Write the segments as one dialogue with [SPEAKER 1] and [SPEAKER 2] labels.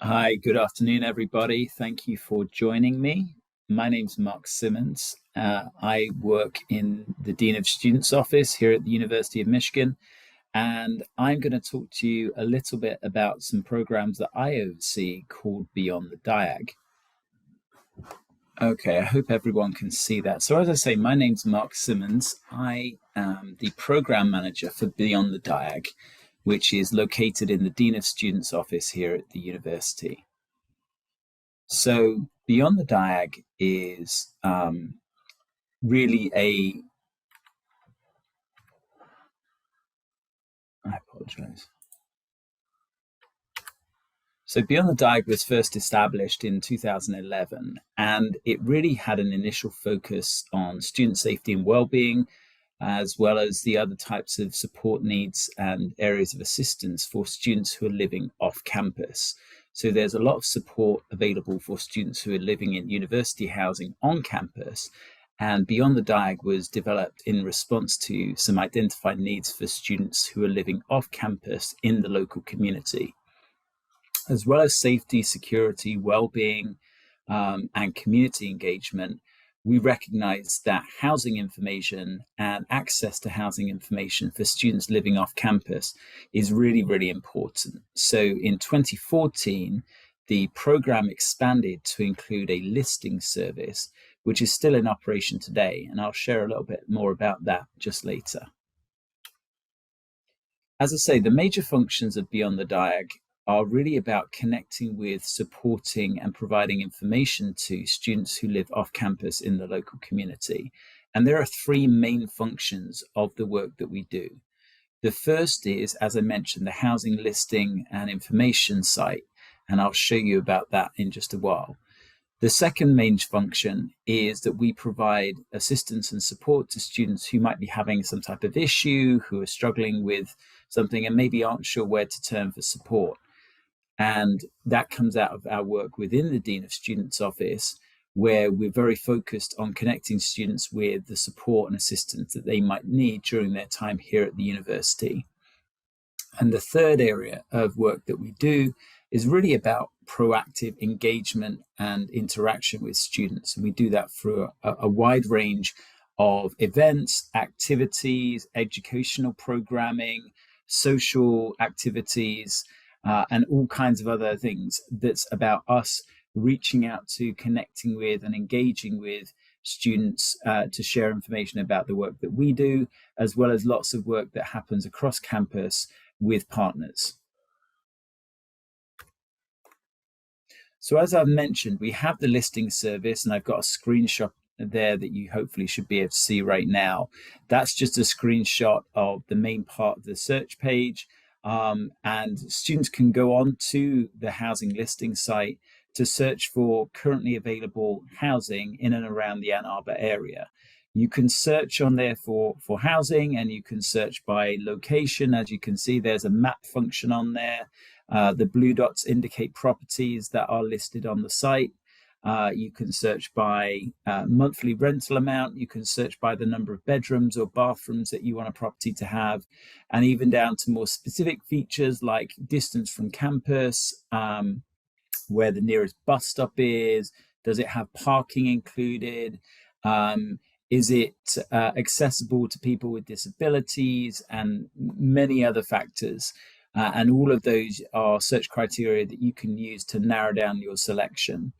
[SPEAKER 1] Hi, good afternoon, everybody. Thank you for joining me. My name's Mark Simmons. I work in the Dean of Students office here at the University of Michigan, and I'm going to talk to you a little bit about some programs that I oversee called Beyond the Diag. Okay, I hope everyone can see that. So, as I say, my name's Mark Simmons. I am the program manager for Beyond the Diag, which is located in the Dean of Students office here at the university. So Beyond the Diag is really I apologize. So Beyond the Diag was first established in 2011, and it really had an initial focus on student safety and well-being, as well as the other types of support needs and areas of assistance for students who are living off campus. So there's a lot of support available for students who are living in university housing on campus. And Beyond the Diag was developed in response to some identified needs for students who are living off campus in the local community, as well as safety, security, well-being, and community engagement. We recognize that housing information and access to housing information for students living off campus is really, really important. So in 2014, the program expanded to include a listing service, which is still in operation today. And I'll share a little bit more about that just later. As I say, the major functions of Beyond the Diag are really about connecting with, supporting, and providing information to students who live off campus in the local community. And there are three main functions of the work that we do. The first is, as I mentioned, the housing listing and information site, and I'll show you about that in just a while. The second main function is that we provide assistance and support to students who might be having some type of issue, who are struggling with something and maybe aren't sure where to turn for support. And that comes out of our work within the Dean of Students office, where we're very focused on connecting students with the support and assistance that they might need during their time here at the university. And the third area of work that we do is really about proactive engagement and interaction with students. And we do that through a wide range of events, activities, educational programming, social activities, and all kinds of other things that's about us reaching out to, connecting with, and engaging with students to share information about the work that we do, as well as lots of work that happens across campus with partners. So as I've mentioned, we have the listing service, and I've got a screenshot there that you hopefully should be able to see right now. That's just a screenshot of the main part of the search page. And students can go on to the housing listing site to search for currently available housing in and around the Ann Arbor area. You can search on there for housing, and you can search by location. As you can see, there's a map function on there. The blue dots indicate properties that are listed on the site. You can search by monthly rental amount. You can search by the number of bedrooms or bathrooms that you want a property to have, and even down to more specific features like distance from campus, where the nearest bus stop is. Does it have parking included? Is it accessible to people with disabilities, and many other factors? And all of those are search criteria that you can use to narrow down your selection.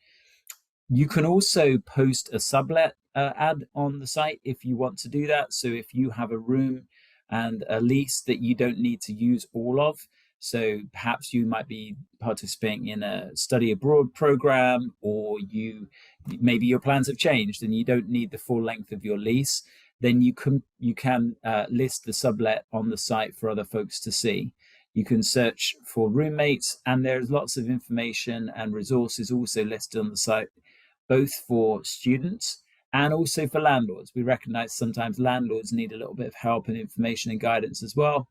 [SPEAKER 1] You can also post a sublet ad on the site if you want to do that. So if you have a room and a lease that you don't need to use all of, so perhaps you might be participating in a study abroad program, or maybe your plans have changed and you don't need the full length of your lease, then you can list the sublet on the site for other folks to see. You can search for roommates, and there's lots of information and resources also listed on the site, both for students and also for landlords. We recognize sometimes landlords need a little bit of help and information and guidance as well.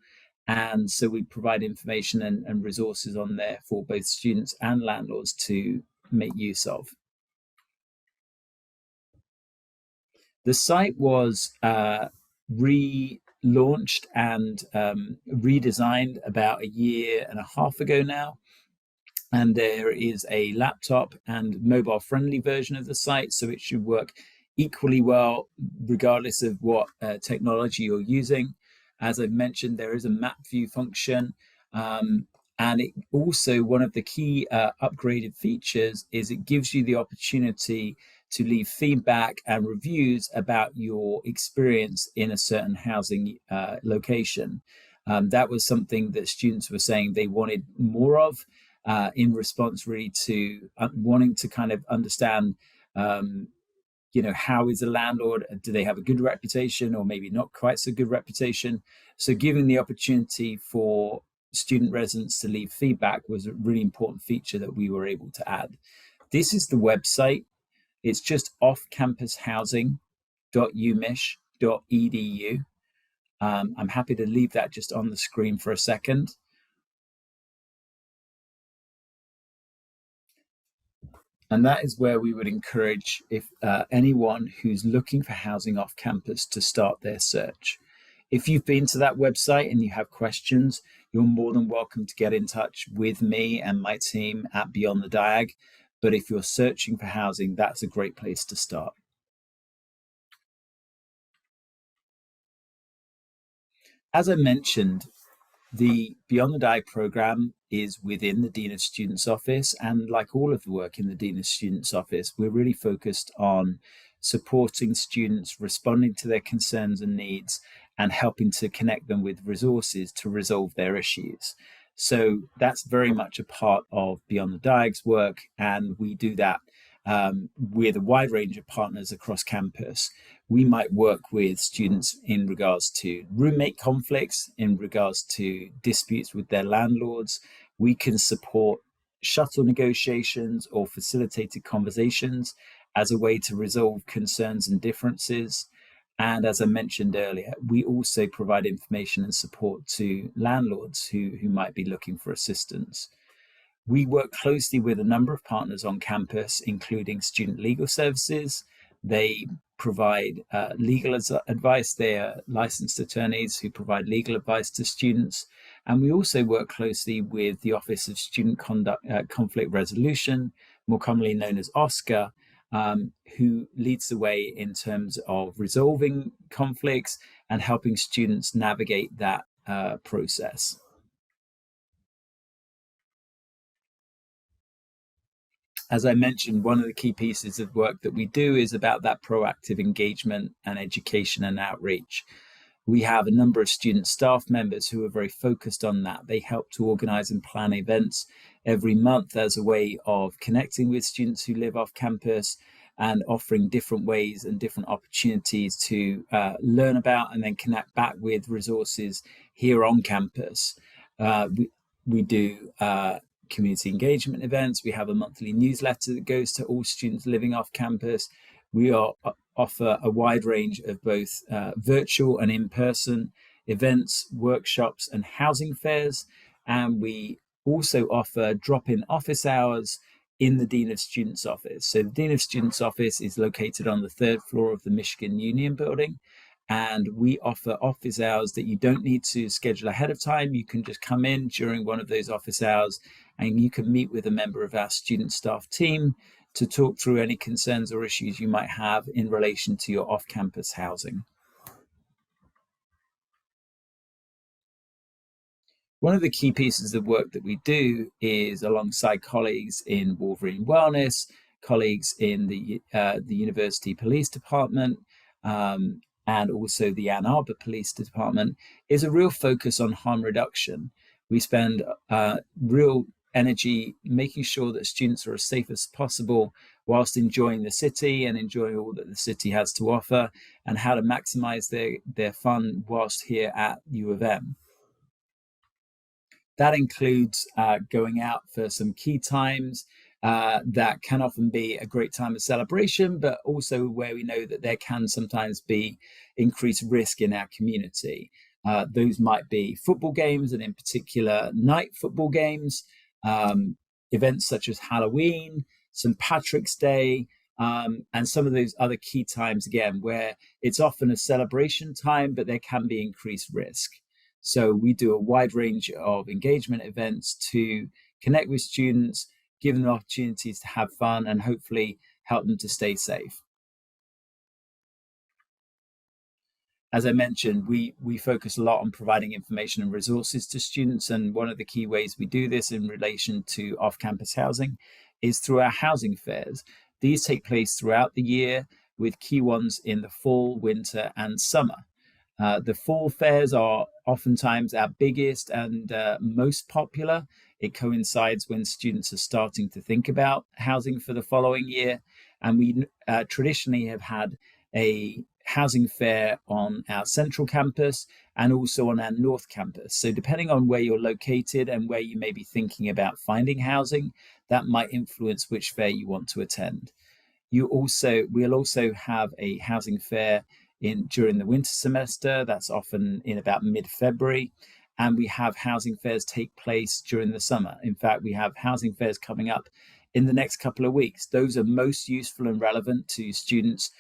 [SPEAKER 1] And so we provide information and resources on there for both students and landlords to make use of. The site was relaunched and redesigned about a year and a half ago now. And there is a laptop and mobile friendly version of the site, so it should work equally well regardless of what technology you're using. As I've mentioned, there is a map view function. And it also, one of the key upgraded features is it gives you the opportunity to leave feedback and reviews about your experience in a certain housing location. That was something that students were saying they wanted more of, in response really to wanting to kind of understand, how is a landlord? Do they have a good reputation or maybe not quite so good reputation? So giving the opportunity for student residents to leave feedback was a really important feature that we were able to add. This is the website. It's just offcampushousing.umich.edu. I'm happy to leave that just on the screen for a second. And that is where we would encourage if anyone who's looking for housing off campus to start their search. If you've been to that website and you have questions, you're more than welcome to get in touch with me and my team at Beyond the Diag. But if you're searching for housing, that's a great place to start. As I mentioned, the Beyond the Diag program is within the Dean of Students office. And like all of the work in the Dean of Students office, we're really focused on supporting students, responding to their concerns and needs, and helping to connect them with resources to resolve their issues. So that's very much a part of Beyond the Diag's work. And we do that with a wide range of partners across campus. We might work with students in regards to roommate conflicts, in regards to disputes with their landlords. We can support shuttle negotiations or facilitated conversations as a way to resolve concerns and differences. And as I mentioned earlier, we also provide information and support to landlords who might be looking for assistance. We work closely with a number of partners on campus, including Student Legal Services. They provide legal advice. They are licensed attorneys who provide legal advice to students. And we also work closely with the Office of Student Conflict Resolution, more commonly known as OSCR, who leads the way in terms of resolving conflicts and helping students navigate that process. As I mentioned, one of the key pieces of work that we do is about that proactive engagement and education and outreach. We have a number of student staff members who are very focused on that. They help to organize and plan events every month as a way of connecting with students who live off campus and offering different ways and different opportunities to learn about and then connect back with resources here on campus. We do community engagement events. We have a monthly newsletter that goes to all students living off campus. We offer a wide range of both virtual and in-person events, workshops, and housing fairs. And we also offer drop-in office hours in the Dean of Students office. So the Dean of Students office is located on the third floor of the Michigan Union building. And we offer office hours that you don't need to schedule ahead of time. You can just come in during one of those office hours and you can meet with a member of our student staff team to talk through any concerns or issues you might have in relation to your off-campus housing. One of the key pieces of work that we do is alongside colleagues in Wolverine Wellness, colleagues in the University Police Department, and also the Ann Arbor Police Department, is a real focus on harm reduction. We spend real energy making sure that students are as safe as possible whilst enjoying the city and enjoying all that the city has to offer, and how to maximize their fun whilst here at U of M. That includes going out for some key times that can often be a great time of celebration, but also where we know that there can sometimes be increased risk in our community. Those might be football games, and in particular, night football games, events such as Halloween, St. Patrick's Day, and some of those other key times, again, where it's often a celebration time, but there can be increased risk. So we do a wide range of engagement events to connect with students, give them opportunities to have fun, and hopefully help them to stay safe. As I mentioned, we focus a lot on providing information and resources to students, and one of the key ways we do this in relation to off-campus housing is through our housing fairs. These take place throughout the year, with key ones in the fall, winter, and summer. The fall fairs are oftentimes our biggest and most popular. It coincides when students are starting to think about housing for the following year. And we traditionally have had a housing fair on our central campus and also on our north campus. So, depending on where you're located and where you may be thinking about finding housing, that might influence which fair you want to attend. We'll also have a housing fair during the winter semester. That's often in about mid-February. And we have housing fairs take place during the summer. In fact, we have housing fairs coming up in the next couple of weeks. Those are most useful and relevant to students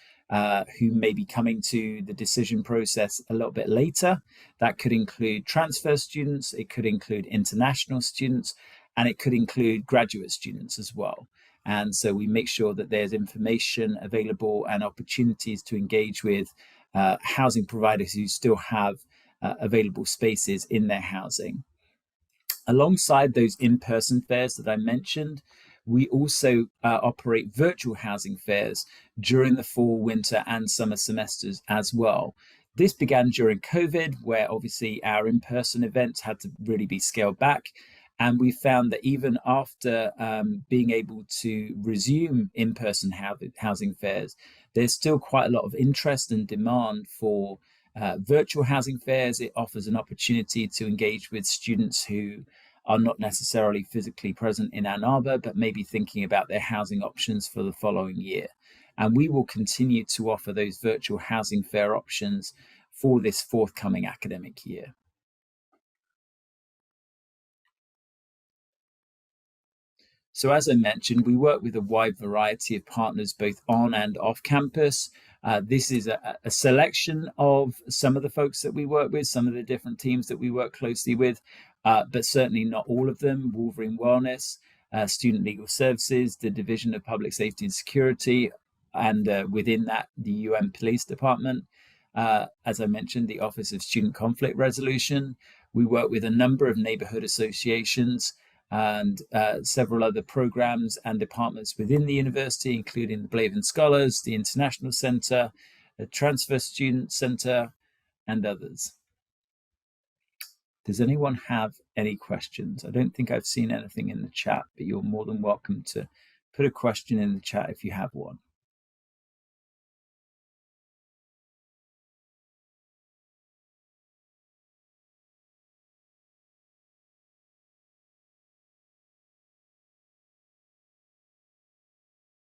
[SPEAKER 1] who may be coming to the decision process a little bit later. That could include transfer students, it could include international students, and it could include graduate students as well. And so we make sure that there's information available and opportunities to engage with housing providers who still have available spaces in their housing. Alongside those in-person fairs that I mentioned, we also operate virtual housing fairs during the fall, winter, and summer semesters as well. This began during COVID, where obviously our in-person events had to really be scaled back. And we found that even after being able to resume in-person housing fairs, there's still quite a lot of interest and demand for virtual housing fairs. It offers an opportunity to engage with students who are not necessarily physically present in Ann Arbor, but maybe thinking about their housing options for the following year. And we will continue to offer those virtual housing fair options for this forthcoming academic year. So, as I mentioned, we work with a wide variety of partners, both on and off campus. This is a selection of some of the folks that we work with, some of the different teams that we work closely with, but certainly not all of them. Wolverine Wellness, Student Legal Services, the Division of Public Safety and Security, and within that, the UN Police Department. As I mentioned, the Office of Student Conflict Resolution. We work with a number of neighborhood associations and several other programs and departments within the university, including the Blaven Scholars, the International Center, the Transfer Student Center, and others. Does anyone have any questions? I don't think I've seen anything in the chat, but you're more than welcome to put a question in the chat if you have one.